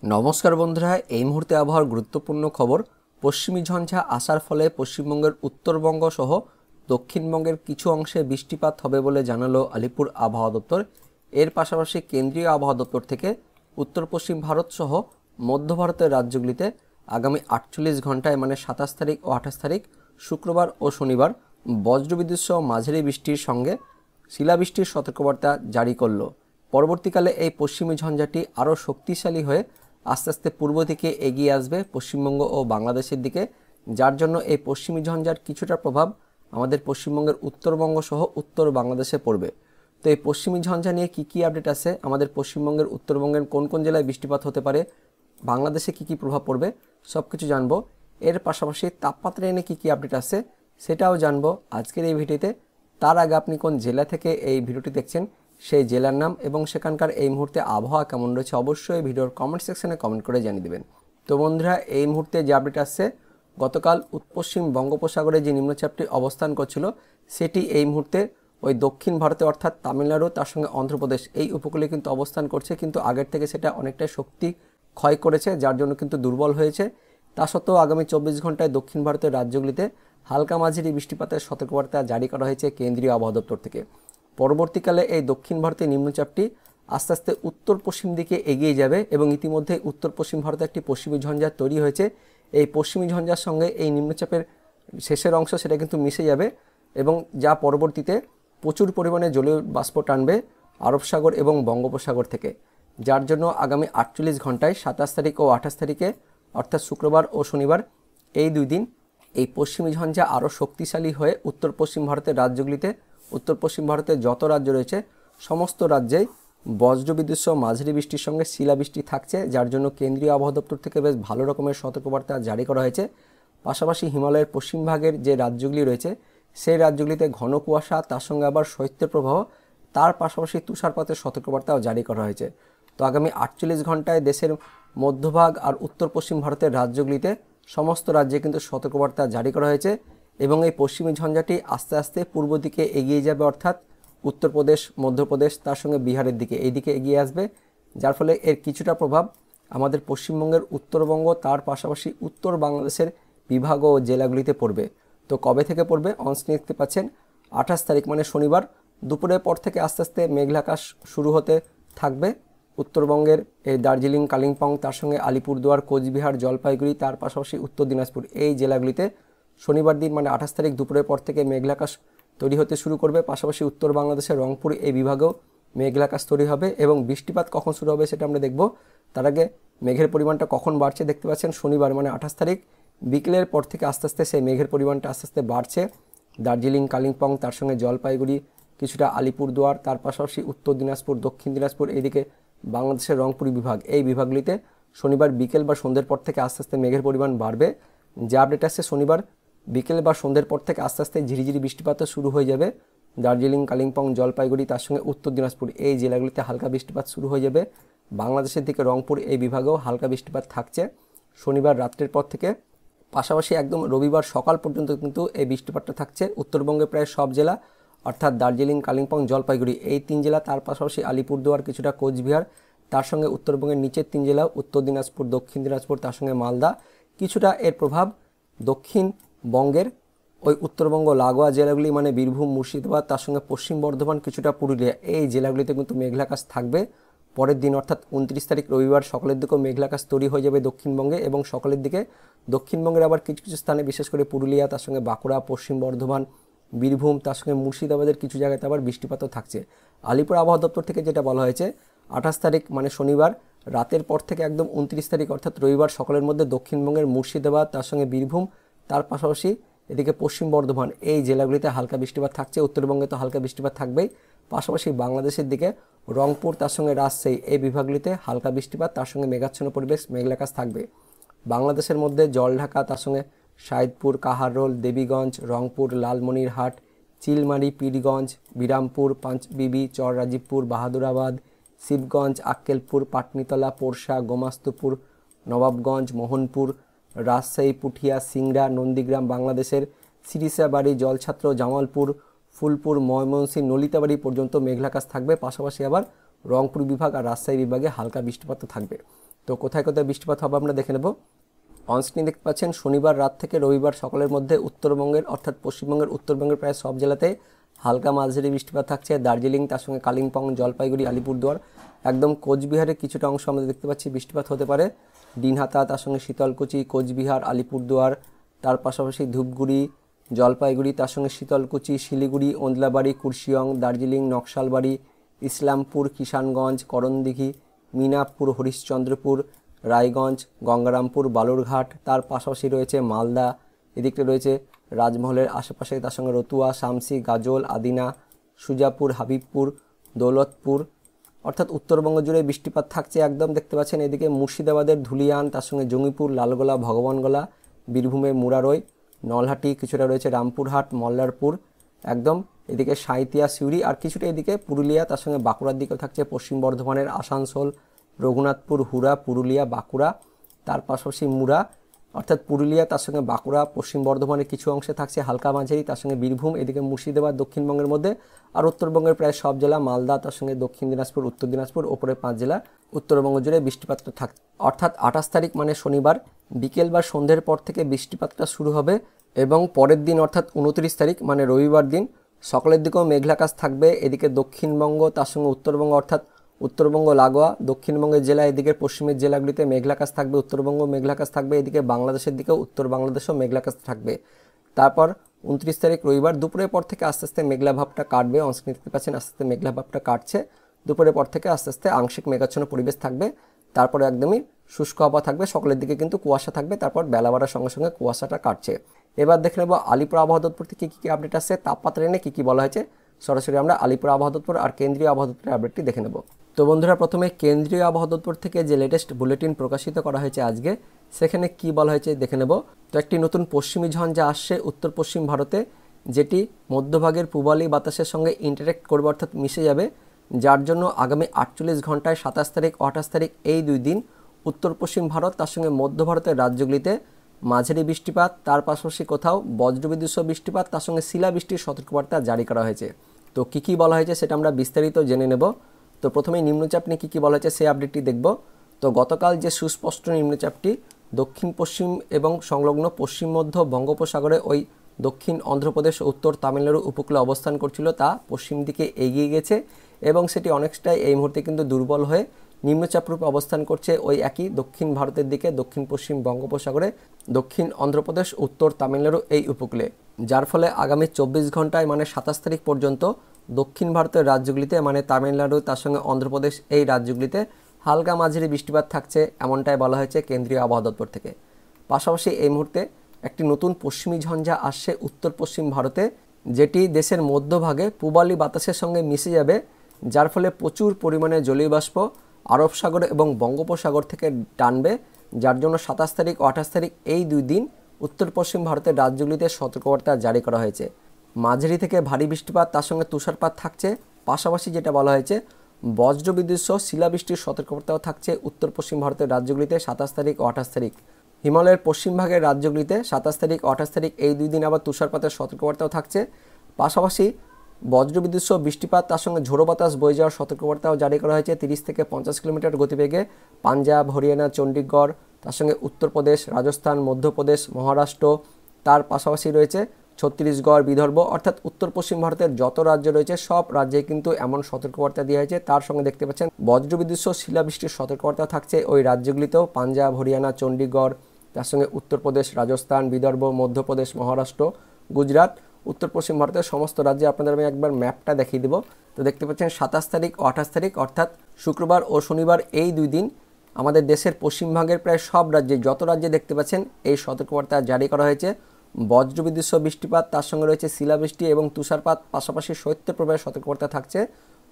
নমস্কার বন্ধুরা, এই মুহূর্তে আবহাওয়ার গুরুত্বপূর্ণ খবর। পশ্চিমী ঝঞ্ঝা আসার ফলে পশ্চিমবঙ্গের উত্তরবঙ্গ সহ দক্ষিণবঙ্গের কিছু অংশে বৃষ্টিপাত হবে বলে জানালো আলিপুর আবহাওয়া দপ্তর। এর পাশাপাশি কেন্দ্রীয় আবহাওয়া দপ্তর থেকে উত্তর পশ্চিম ভারত সহ মধ্য ভারতের রাজ্যগুলিতে আগামী 48 ঘন্টায় মানে 27 তারিখ ও 28 তারিখ শুক্রবার ও শনিবার বজ্রবিদ্যুৎ সহ মাঝারি বৃষ্টির সঙ্গে শিলাবৃষ্টির সতর্কবার্তা জারি করলো। পরবর্তীকালে এই পশ্চিমী ঝঞ্ঝাটি আরও শক্তিশালী হয়ে আস্তে আস্তে পূর্ব দিকে এগিয়ে আসবে পশ্চিমবঙ্গ ও বাংলাদেশের দিকে, যার জন্য এই পশ্চিমী ঝঞ্ঝার কিছুটা প্রভাব আমাদের পশ্চিমবঙ্গের উত্তরবঙ্গ সহ উত্তর বাংলাদেশে পড়বে। তো এই পশ্চিমী ঝঞ্ঝা নিয়ে কী আপডেট আছে, আমাদের পশ্চিমবঙ্গের উত্তরবঙ্গের কোন কোন জেলায় বৃষ্টিপাত হতে পারে, বাংলাদেশে কী প্রভাব পড়বে, সব কিছু জানবো। এর পাশাপাশি তাপমাত্রা নিয়ে কী আপডেট আছে সেটাও জানবো আজকের এই ভিডিওতে। তার আগে আপনি কোন জেলা থেকে এই ভিডিওটি দেখছেন সেই জেলার নাম এবং সেখানকার এই মুহূর্তে আবহাওয়া কেমন রয়েছে অবশ্যই ভিডিওর কমেন্ট সেকশনে কমেন্ট করে জানিয়ে দেবেন। তো বন্ধুরা, এই মুহূর্তে যে আপডেট আসছে, গতকাল পশ্চিম বঙ্গোপসাগরে যে নিম্নচাপটি অবস্থান করছিল সেটি এই মুহূর্তে ওই দক্ষিণ ভারতে অর্থাৎ তামিলনাড়ু তার সঙ্গে অন্ধ্রপ্রদেশ এই উপকূলে কিন্তু অবস্থান করছে, কিন্তু আগের থেকে সেটা অনেকটাই শক্তি ক্ষয় করেছে, যার জন্য কিন্তু দুর্বল হয়েছে। তা সত্ত্বেও আগামী 24 ঘন্টায় দক্ষিণ ভারতের রাজ্যগুলিতে হালকা মাঝারি বৃষ্টিপাতের সতর্কবার্তা জারি করা হয়েছে কেন্দ্রীয় আবহাওয়া দপ্তর থেকে। পরবর্তীকালে এই দক্ষিণ ভারতের নিম্নচাপটি আস্তে আস্তে উত্তর পশ্চিম দিকে এগিয়ে যাবে এবং ইতিমধ্যে উত্তর পশ্চিম ভারতে একটি পশ্চিমী ঝঞ্ঝা তৈরি হয়েছে। এই পশ্চিমী ঝঞ্ঝার সঙ্গে এই নিম্নচাপের শেষের অংশ সেটা কিন্তু মিশে যাবে এবং যা পরবর্তীতে প্রচুর পরিমাণে জলীয় বাষ্প টানবে আরব সাগর এবং বঙ্গোপসাগর থেকে, যার জন্য আগামী 48 ঘন্টায় 27 তারিখ ও 28 তারিখে অর্থাৎ শুক্রবার ও শনিবার এই দুই দিন এই পশ্চিমী ঝঞ্ঝা আরও শক্তিশালী হয়ে উত্তর পশ্চিম ভারতের রাজ্যগুলিতে, উত্তর পশ্চিম ভারতের যত রাজ্য রয়েছে সমস্ত রাজ্যেই বজ্রবিদ্যুৎ সহ মাঝারি বৃষ্টির সঙ্গে শিলাবৃষ্টি থাকছে, যার জন্য কেন্দ্রীয় আবহাওয়া দপ্তর থেকে বেশ ভালো রকমের সতর্কবার্তা জারি করা হয়েছে। পাশাপাশি হিমালয়ের পশ্চিমভাগের যে রাজ্যগুলি রয়েছে সেই রাজ্যগুলিতে ঘন কুয়াশা, তার সঙ্গে আবার শৈত্যের প্রবাহ, তার পাশাপাশি তুষারপাতের সতর্কবার্তাও জারি করা হয়েছে। তো আগামী 48 ঘন্টায় দেশের মধ্যভাগ আর উত্তর পশ্চিম ভারতের রাজ্যগুলিতে সমস্ত রাজ্যে কিন্তু সতর্কবার্তা জারি করা হয়েছে এবং এই পশ্চিমী ঝঞ্ঝাটি আস্তে আস্তে পূর্ব দিকে এগিয়ে যাবে, অর্থাৎ উত্তরপ্রদেশ, মধ্যপ্রদেশ তার সঙ্গে বিহারের দিকে এই দিকে এগিয়ে আসবে, যার ফলে এর কিছুটা প্রভাব আমাদের পশ্চিমবঙ্গের উত্তরবঙ্গ তার পাশাপাশি উত্তর বাংলাদেশের বিভাগ ও জেলাগুলিতে পড়বে। তো কবে থেকে পড়বে অনস্ক্রিনে দেখতে পাচ্ছেন 28 তারিখ মানে শনিবার দুপুরের পর থেকে আস্তে আস্তে মেঘলা আকাশ শুরু হতে থাকবে উত্তরবঙ্গের এই দার্জিলিং, কালিম্পং তার সঙ্গে আলিপুরদুয়ার, কোচবিহার, জলপাইগুড়ি তার পাশাপাশি উত্তর দিনাজপুর এই জেলাগুলিতে শনিবার দিন মানে 28 তারিখ দুপুরের পর থেকে মেঘলা আকাশ তৈরি হতে শুরু করবে। পাশাপাশি উত্তর বাংলাদেশের রংপুর এই বিভাগেও মেঘলা আকাশ তৈরি হবে এবং বৃষ্টিপাত কখন শুরু হবে সেটা আমরা দেখব। তার আগে মেঘের পরিমাণটা কখন বাড়ছে দেখতে পাচ্ছেন, শনিবার মানে 28 তারিখ বিকেলের পর থেকে আস্তে আস্তে সেই মেঘের পরিমাণটা আস্তে আস্তে বাড়ছে। দার্জিলিং, কালিম্পং তার সঙ্গে জলপাইগুড়ি, কিছুটা আলিপুরদুয়ার, তার পাশাপাশি উত্তর দিনাজপুর, দক্ষিণ দিনাজপুর, এইদিকে বাংলাদেশের রংপুর বিভাগ এই বিভাগগুলিতে শনিবার বিকেল বা সন্ধ্যের পর থেকে আস্তে আস্তে মেঘের পরিমাণ বাড়বে। যে আপডেট আসছে শনিবার বিকেল বা সন্ধ্যের পর থেকে আস্তে আস্তে ঝিরিঝিরি বৃষ্টিপাত শুরু হয়ে যাবে দার্জিলিং, কালিম্পং, জলপাইগুড়ি তার সঙ্গে উত্তর দিনাজপুর এই জেলাগুলিতে হালকা বৃষ্টিপাত শুরু হয়ে যাবে। বাংলাদেশের দিকে রংপুর এই বিভাগেও হালকা বৃষ্টিপাত থাকছে শনিবার রাত্রের পর থেকে। পাশাপাশি একদম রবিবার সকাল পর্যন্ত কিন্তু এই বৃষ্টিপাতটা থাকছে উত্তরবঙ্গে প্রায় সব জেলা, অর্থাৎ দার্জিলিং, কালিম্পং, জলপাইগুড়ি এই 3 জেলা, তার পাশাপাশি আলিপুরদুয়ার, কিছুটা কোচবিহার, তার সঙ্গে উত্তরবঙ্গের নিচের 3 জেলা উত্তর দিনাজপুর, দক্ষিণ দিনাজপুর তার সঙ্গে মালদা, কিছুটা এর প্রভাব দক্ষিণবঙ্গের ওই উত্তরবঙ্গ লাগোয়া জেলাগুলি মানে বীরভূম, মুর্শিদাবাদ তার সঙ্গে পশ্চিম বর্ধমান, কিছুটা পুরুলিয়া এই জেলাগুলিতে কিন্তু মেঘলা আকাশ থাকবে। পরের দিন অর্থাৎ 29 তারিখ রবিবার সকালের দিকেও মেঘলা আকাশ তৈরি হয়ে যাবে দক্ষিণবঙ্গে এবং সকালের দিকে দক্ষিণবঙ্গের আবার কিছু কিছু স্থানে বিশেষ করে পুরুলিয়া তার সঙ্গে বাঁকুড়া, পশ্চিম বর্ধমান, বীরভূম তার সঙ্গে মুর্শিদাবাদের কিছু জায়গাতে আবার বৃষ্টিপাতও থাকছে। আলিপুর আবহাওয়া দপ্তর থেকে যেটা বলা হয়েছে 28 তারিখ মানে শনিবার রাতের পর থেকে একদম 29 তারিখ অর্থাৎ রবিবার সকালের মধ্যে দক্ষিণবঙ্গের মুর্শিদাবাদ তার সঙ্গে বীরভূম তার পাশাপাশি এদিকে পশ্চিম বর্ধমান এই জেলাগুলিতে হালকা বৃষ্টিপাত থাকছে। উত্তরবঙ্গে তো হালকা বৃষ্টিপাত থাকবেই, পাশাপাশি বাংলাদেশের দিকে রংপুর তার সঙ্গে রাজশাহী এই বিভাগগুলিতে হালকা বৃষ্টিপাত তার সঙ্গে মেঘাচ্ছন্ন পরিবেশ মেঘলা আকাশ থাকবে। বাংলাদেশের মধ্যে জলঢাকা তার সঙ্গে সাইদপুর, কাহারোল, দেবীগঞ্জ, রংপুর, লালমনিরহাট, চিলমারি, পীরগঞ্জ, বিরামপুর, পাঁচবিবি, চররাজীবপুর, বাহাদুরাবাদ, শিবগঞ্জ, আক্কেলপুর, পাটনিতলা, পোরশা, গোমাস্তুপুর, নবাবগঞ্জ, মোহনপুর, রাজশাহী, পুঠিয়া, সিংড়া, নন্দীগ্রাম, বাংলাদেশের সিরিসাবাড়ি, জলছাত্র, জামালপুর, ফুলপুর, ময়মনসিংহ, নলিতাবাড়ি পর্যন্ত মেঘলা আকাশ থাকবে। পাশাপাশি আবার রংপুর বিভাগ আর রাজশাহী বিভাগে হালকা বৃষ্টিপাত থাকবে। তো কোথায় কোথায় বৃষ্টিপাত হবে আমরা দেখে নেব। অনস্ক্রিন দেখতে পাচ্ছেন শনিবার রাত থেকে রবিবার সকালের মধ্যে উত্তরবঙ্গের অর্থাৎ পশ্চিমবঙ্গের উত্তরবঙ্গের প্রায় সব জেলাতে হালকা মাঝারি বৃষ্টিপাত থাকছে। দার্জিলিং, তার সঙ্গে কালিম্পং, জলপাইগুড়ি, আলিপুরদুয়ার, একদম কোচবিহারের কিছুটা অংশ আমরা দেখতে পাচ্ছি বৃষ্টিপাত হতে পারে। দিনহাটা, তার সঙ্গে শীতলকুচি, কোচবিহার, আলিপুরদুয়ার, তার পাশাপাশি ধূপগুড়ি, জলপাইগুড়ি, তার সঙ্গে শীতলকুচি, শিলিগুড়ি, ওন্দলাবাড়ি, কুর্শিয়ং, দার্জিলিং, নকশালবাড়ি, ইসলামপুর, কিষানগঞ্জ, করণদিঘি, মিনাপুর, হরিশ্চন্দ্রপুর, রায়গঞ্জ, গঙ্গারামপুর, বালুরঘাট, তার পাশাপাশি রয়েছে মালদা, এদিকটা রয়েছে রাজমহলের আশেপাশে, তার সঙ্গে রতুয়া, শামসি, গাজল, আদিনা, সুজাপুর, হাবিবপুর, দৌলতপুর, অর্থাৎ উত্তরবঙ্গ জুড়ে বৃষ্টিপাত থাকছে একদম দেখতে পাচ্ছেন। এদিকে মুর্শিদাবাদের ধুলিয়ান, তার সঙ্গে জঙ্গিপুর, লালগোলা, ভগবানগোলা, বীরভূমের মুরারই, নলহাটি, কিছুটা রয়েছে রামপুরহাট, মল্লারপুর, একদম এদিকে সাঁইথিয়া, সিউড়ি, আর কিছুটা এদিকে পুরুলিয়া, তার সঙ্গে বাঁকুড়ার দিকেও থাকছে পশ্চিম বর্ধমানের আসানসোল, রঘুনাথপুর, হুড়া, পুরুলিয়া, বাঁকুড়া, তার পাশাপাশি মুরা, অর্থাৎ পুরুলিয়া, তার সঙ্গে বাঁকুড়া, পশ্চিম বর্ধমানের কিছু অংশে থাকছে হালকা মাঝারি, তার সঙ্গে বীরভূম, এদিকে মুর্শিদাবাদ দক্ষিণবঙ্গের মধ্যে, আর উত্তরবঙ্গের প্রায় সব জেলা, মালদা, তার সঙ্গে দক্ষিণ দিনাজপুর, উত্তর দিনাজপুর, ওপরে 5 জেলা উত্তরবঙ্গ জুড়ে বৃষ্টিপাতটা থাকছে। অর্থাৎ 28 তারিখ মানে শনিবার বিকেল বা সন্ধ্যের পর থেকে বৃষ্টিপাতটা শুরু হবে এবং পরের দিন অর্থাৎ 29 তারিখ মানে রবিবার দিন সকালের দিকেও মেঘলাকাশ থাকবে। এদিকে দক্ষিণবঙ্গ, তার সঙ্গে উত্তরবঙ্গ অর্থাৎ উত্তরবঙ্গ লাগোয়া দক্ষিণবঙ্গের জেলা, এদিকে পশ্চিমের জেলাগুলিতে মেঘলাকাশ থাকবে, উত্তরবঙ্গ মেঘলাকাশ থাকবে, এদিকে বাংলাদেশের দিকেও উত্তর বাংলাদেশেও মেঘলাকাশ থাকবে। তারপর 29 তারিখ রবিবার দুপুরের পর থেকে আস্তে আস্তে মেঘলা ভাবটা কাটবে। অনস্ক্রিন দেখতে পাচ্ছেন আস্তে আস্তে মেঘলা ভাবটা কাটছে। দুপুরের পর থেকে আস্তে আস্তে আংশিক মেঘাচ্ছন্ন পরিবেশ থাকবে, তারপরে একদমই শুষ্ক আবহাওয়া থাকবে, সকালের দিকে কিন্তু কুয়াশা থাকবে, তারপর বেলা বাড়ার সঙ্গে সঙ্গে কুয়াশাটা কাটছে। এবার দেখে নেব আলিপুর আবহাওয়া দপ্তর থেকে কী কী আপডেট আসছে, তাপমাত্রা নিয়ে কী কী বলা হয়েছে। সরাসরি আমরা আলিপুর আবহাওয়া দপ্তর আর কেন্দ্রীয় আবহাওয়া দপ্তরের আপডেটটি দেখে নেব। তো বন্ধুরা, প্রথমে কেন্দ্রীয় আবহাওয়া দপ্তর থেকে যে লেটেস্ট বুলেটিন প্রকাশিত করা হয়েছে আজকে, সেখানে কি বলা হয়েছে দেখে নেব। তো একটি নতুন পশ্চিমী ঝঞ্ঝা আসছে উত্তর পশ্চিম ভারতে, যেটি মধ্যভাগের পূবালি বাতাসের সঙ্গে ইন্টারেক্ট করবে অর্থাৎ মিশে যাবে, যার জন্য আগামী 48 ঘন্টায় 27 তারিখ 28 তারিখ এই 2 দিন উত্তর পশ্চিম ভারত তার সঙ্গে মধ্য ভারতের রাজ্যগুলিতে মাঝারি বৃষ্টিপাত, তার পাশাপাশি কোথাও বজ্রবিদ্যুৎ সহ বৃষ্টিপাত, তার সঙ্গে শিলাবৃষ্টির সতর্কবার্তা জারি করা হয়েছে। তো কী কী বলা হয়েছে সেটা আমরা বিস্তারিত জেনে নেব। তো প্রথমেই নিম্নচাপ নিয়ে কী কী বলা হয়েছে সেই আপডেটটি দেখব। তো গতকাল যে সুস্পষ্ট নিম্নচাপটি দক্ষিণ পশ্চিম এবং সংলগ্ন পশ্চিম মধ্য বঙ্গোপসাগরে ওই দক্ষিণ অন্ধ্রপ্রদেশ ও উত্তর তামিলনাড়ু উপকূলে অবস্থান করছিল, তা পশ্চিম দিকে এগিয়ে গেছে এবং সেটি অনেকটাই এই মুহূর্তে কিন্তু দুর্বল হয়ে নিম্নচাপ রূপে অবস্থান করছে ওই একই দক্ষিণ ভারতের দিকে, দক্ষিণ পশ্চিম বঙ্গোপসাগরে দক্ষিণ অন্ধ্রপ্রদেশ, উত্তর তামিলনাড়ু এই উপকূলে, যার ফলে আগামী 24 ঘন্টায় মানে 27 তারিখ পর্যন্ত দক্ষিণ ভারতের রাজ্যগুলিতে মানে তামিলনাড়ু তার সঙ্গে অন্ধ্রপ্রদেশ এই রাজ্যগুলিতে হালকা মাঝারি বৃষ্টিপাত থাকছে, এমনটাই বলা হয়েছে কেন্দ্রীয় আবহাওয়া দপ্তর থেকে। পাশাপাশি এই মুহূর্তে একটি নতুন পশ্চিমী ঝঞ্ঝা আসছে উত্তর পশ্চিম ভারতে, যেটি দেশের মধ্যভাগে পূবালি বাতাসের সঙ্গে মিশে যাবে, যার ফলে প্রচুর পরিমাণে জলীয় বাষ্প আরব সাগর এবং বঙ্গোপসাগর থেকে টানবে, যার জন্য 27 তারিখ ও 28 তারিখ এই 2 দিন উত্তর পশ্চিম ভারতের রাজ্যগুলিতে সতর্কবার্তা জারি করা হয়েছে। মাঝারি থেকে ভারী বৃষ্টিপাত তার সঙ্গে তুষারপাত থাকছে, পাশাপাশি যেটা বলা হয়েছে বজ্রবিদ্যুৎ সহ শিলাবৃষ্টির সতর্কবার্তাও থাকছে উত্তর পশ্চিম ভারতের রাজ্যগুলিতে 27 তারিখ ও 28 তারিখ। হিমালয়ের পশ্চিম ভাগের রাজ্যগুলিতে 27 তারিখ ও 28 তারিখ এই 2 দিন আবার তুষারপাতের সতর্কবার্তাও থাকছে, পাশাপাশি বজ্রবিদ্যুৎ সহ বৃষ্টিপাত তার সঙ্গে ঝোড়ো বাতাস বয়ে যাওয়ার সতর্কবার্তাও জারি করা হয়েছে 30 থেকে 50 কিলোমিটার গতিবেগে পাঞ্জাব, হরিয়ানা, চণ্ডীগড়, তার সঙ্গে উত্তরপ্রদেশ, রাজস্থান, মধ্যপ্রদেশ, মহারাষ্ট্র, তার পাশাপাশি রয়েছে ছত্তিশগড়, বিদর্ভ, অর্থাৎ উত্তর পশ্চিম ভারতের যত রাজ্য রয়েছে সব রাজ্যে কিন্তু এমন সতর্কবার্তা দেওয়া হয়েছে। তার সঙ্গে দেখতে পাচ্ছেন বজ্রবিদ্যুৎ সহ শিলাবৃষ্টির সতর্কবার্তা থাকছে ওই রাজ্যগুলিতেও, পাঞ্জাব, হরিয়ানা, চণ্ডীগড়, তার সঙ্গে উত্তরপ্রদেশ, রাজস্থান, বিদর্ভ, মধ্যপ্রদেশ, মহারাষ্ট্র, গুজরাট, উত্তর পশ্চিম ভারতের সমস্ত রাজ্যে আপনাদের আমি একবার ম্যাপটা দেখিয়ে দেবো। তো দেখতে পাচ্ছেন 27 তারিখ ও 28 তারিখ অর্থাৎ শুক্রবার ও শনিবার এই 2 দিন আমাদের দেশের পশ্চিমভাগের প্রায় সব রাজ্যে যত রাজ্যে দেখতে পাচ্ছেন এই সতর্কবার্তা জারি করা হয়েছে। বজ্রবিদ্যুৎ সহ বৃষ্টিপাত তার সঙ্গে রয়েছে শিলাবৃষ্টি এবং তুষারপাত, পাশাপাশি শৈত্যপ্রবাহের সতর্কবার্তা থাকছে।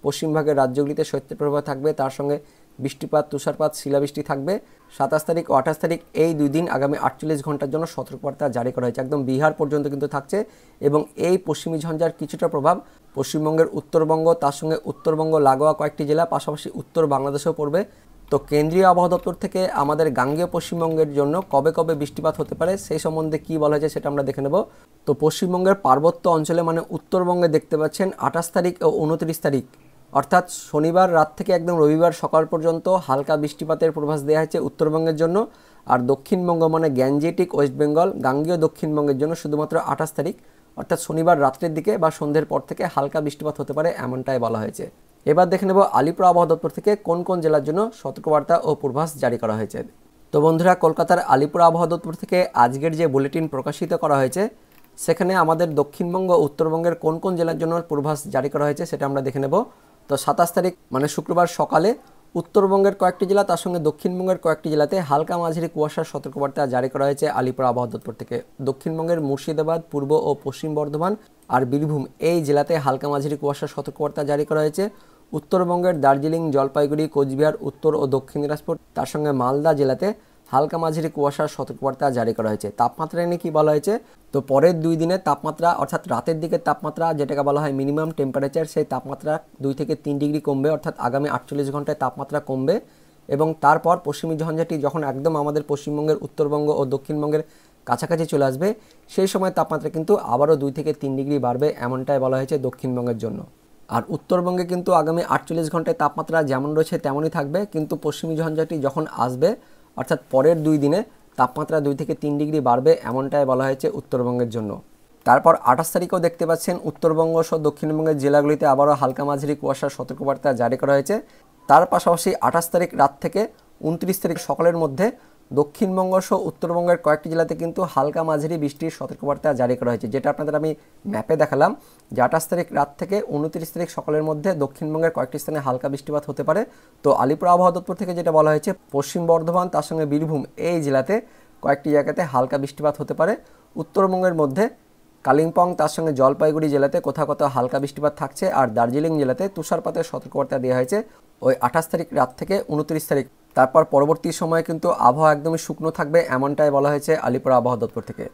পশ্চিমভাগের রাজ্যগুলিতে শৈত্যপ্রবাহ থাকবে, তার সঙ্গে বৃষ্টিপাত, তুষারপাত, শিলাবৃষ্টি থাকবে। 27 তারিখ ও 28 তারিখ এই 2 দিন আগামী 48 ঘন্টার জন্য সতর্কবার্তা জারি করা হয়েছে, একদম বিহার পর্যন্ত কিন্তু থাকছে এবং এই পশ্চিমী ঝঞ্ঝার কিছুটা প্রভাব পশ্চিমবঙ্গের উত্তরবঙ্গ তার সঙ্গে উত্তরবঙ্গ লাগোয়া কয়েকটি জেলা, পাশাপাশি উত্তর বাংলাদেশেও পড়বে। তো কেন্দ্রীয় আবহাওয়া দপ্তর থেকে আমাদের গাঙ্গেয় পশ্চিমবঙ্গের জন্য কবে কবে বৃষ্টিপাত হতে পারে সেই সম্বন্ধে কী বলা হয়েছে সেটা আমরা দেখে নেব। তো পশ্চিমবঙ্গের পার্বত্য অঞ্চলে মানে উত্তরবঙ্গে দেখতে পাচ্ছেন 28 তারিখ ও 29 তারিখ অর্থাৎ শনিবার রাত থেকে একদম রবিবার সকাল পর্যন্ত হালকা বৃষ্টিপাতের পূর্বাভাস দেওয়া হয়েছে উত্তরবঙ্গের জন্য। আর দক্ষিণবঙ্গ মানে গ্যাঞ্জেটিক ওয়েস্ট বেঙ্গল গাঙ্গেয় দক্ষিণবঙ্গের জন্য শুধুমাত্র 28 তারিখ অর্থাৎ শনিবার রাত্রের দিকে বা সন্ধ্যের পর থেকে হালকা বৃষ্টিপাত হতে পারে এমনটাই বলা হয়েছে। এবার দেখে নেব আলিপুর আবহাওয়া দপ্তর থেকে কোন কোন জেলার জন্য সতর্কবার্তা ও পূর্বাভাস জারি করা হয়েছে। তো বন্ধুরা, কলকাতার আলিপুর আবহাওয়া দপ্তর থেকে আজকের যে বুলেটিন প্রকাশিত করা হয়েছে সেখানে আমাদের দক্ষিণবঙ্গ ও উত্তরবঙ্গের কোন কোন জেলার জন্য পূর্বাভাস জারি করা হয়েছে সেটা আমরা দেখে নেব। তো 27 তারিখ মানে শুক্রবার সকালে উত্তরবঙ্গের কয়েকটি জেলা তার সঙ্গে দক্ষিণবঙ্গের কয়েকটি জেলাতে হালকা মাঝারি কুয়াশার সতর্কবার্তা জারি করা হয়েছে আলিপুর আবহাওয়া দপ্তর থেকে। দক্ষিণবঙ্গের মুর্শিদাবাদ, পূর্ব ও পশ্চিম বর্ধমান আর বীরভূম এই জেলাতে হালকা মাঝারি কুয়াশার সতর্কবার্তা জারি করা হয়েছে। উত্তরবঙ্গের দার্জিলিং, জলপাইগুড়ি, কোচবিহার, উত্তর ও দক্ষিণ দিনাজপুর তার সঙ্গে মালদা জেলাতে হালকা মাঝারি কুয়াশার সতর্কবার্তা জারি করা হয়েছে। তাপমাত্রা নিয়ে কী বলা হয়েছে, তো পরের 2 দিনে তাপমাত্রা অর্থাৎ রাতের দিকে তাপমাত্রা যেটাকে বলা হয় মিনিমাম টেম্পারেচার, সেই তাপমাত্রা 2 থেকে 3 ডিগ্রি কমবে অর্থাৎ আগামী 48 ঘন্টায় তাপমাত্রা কমবে। এবং তারপর পশ্চিমী ঝঞ্ঝাটি যখন একদম আমাদের পশ্চিমবঙ্গের উত্তরবঙ্গ ও দক্ষিণবঙ্গের কাছাকাছি চলে আসবে সেই সময় তাপমাত্রা কিন্তু আবারও 2 থেকে 3 ডিগ্রি বাড়বে এমনটাই বলা হয়েছে দক্ষিণবঙ্গের জন্য। আর উত্তরবঙ্গে কিন্তু আগামী 48 ঘন্টায় তাপমাত্রা যেমন রয়েছে তেমনই থাকবে, কিন্তু পশ্চিমী ঝঞ্ঝাটি যখন আসবে অর্থাৎ পরের 2 দিনে তাপমাত্রা 2 থেকে 3 ডিগ্রি বাড়বে এমনটাই বলা হয়েছে উত্তরবঙ্গের জন্য। তারপর 28 তারিখেও দেখতে পাচ্ছেন উত্তরবঙ্গ সহ দক্ষিণবঙ্গের জেলাগুলিতে আবারও হালকা মাঝারি কুয়াশার সতর্কবার্তা জারি করা হয়েছে। তার পাশাপাশি 28 তারিখ রাত থেকে 29 তারিখ সকালের মধ্যে দক্ষিণবঙ্গ সহ উত্তরবঙ্গের কয়েকটি জেলাতে কিন্তু হালকা মাঝারি বৃষ্টির সতর্কবার্তা জারি করা হয়েছে, যেটা আপনাদের আমি ম্যাপে দেখালাম যে 28 তারিখ রাত থেকে 29 তারিখ সকালের মধ্যে দক্ষিণবঙ্গের কয়েকটি স্থানে হালকা বৃষ্টিপাত হতে পারে। তো আলিপুর আবহাওয়া দপ্তর থেকে যেটা বলা হয়েছে পশ্চিম বর্ধমান তার সঙ্গে বীরভূম এই জেলাতে কয়েকটি জায়গাতে হালকা বৃষ্টিপাত হতে পারে। উত্তরবঙ্গের মধ্যে কালিম্পং তার সঙ্গে জলপাইগুড়ি জেলাতে কোথাও কোথাও হালকা বৃষ্টিপাত থাকছে। আর দার্জিলিং জেলাতে তুষারপাতের সতর্কবার্তা দেওয়া হয়েছে ওই 28 তারিখ রাত থেকে 29 তারিখ। তারপর পরবর্তী সময়ে কিন্তু আবহাওয়া একদমই শুকনো থাকবে এমনটাই বলা হয়েছে আলিপুর আবহাওয়া দপ্তর থেকে।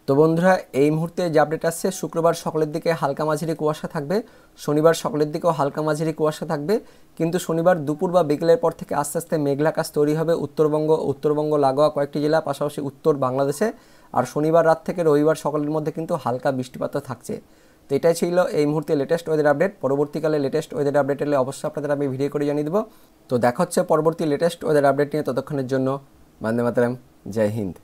তো বন্ধুরা, এই মুহূর্তে যে আপডেট আসছে শুক্রবার সকালের দিকে হালকা মাঝারি কুয়াশা থাকবে, শনিবার সকালের দিকেও হালকা মাঝারি কুয়াশা থাকবে, কিন্তু শনিবার দুপুর বা বিকেলের পর থেকে আস্তে আস্তে মেঘলাকাশ তৈরি হবে উত্তরবঙ্গ লাগোয়া কয়েকটি জেলা পাশাপাশি উত্তর বাংলাদেশে। আর শনিবার রাত থেকে রবিবার সকালের মধ্যে কিন্তু হালকা বৃষ্টিপাত থাকছে। তো এটাই ছিল এই মুহূর্তে লেটেস্ট ওয়েদার আপডেট। পরবর্তীকালে লেটেস্ট ওয়েদার আপডেট এলে অবশ্যই আপনাদের আমি ভিডিও করে জানিয়ে দেবো। তো দেখা হচ্ছে পরবর্তী লেটেস্ট ওয়েদার আপডেট নিয়ে। ততক্ষণের জন্য বন্দে মাতরম, জয় হিন্দ।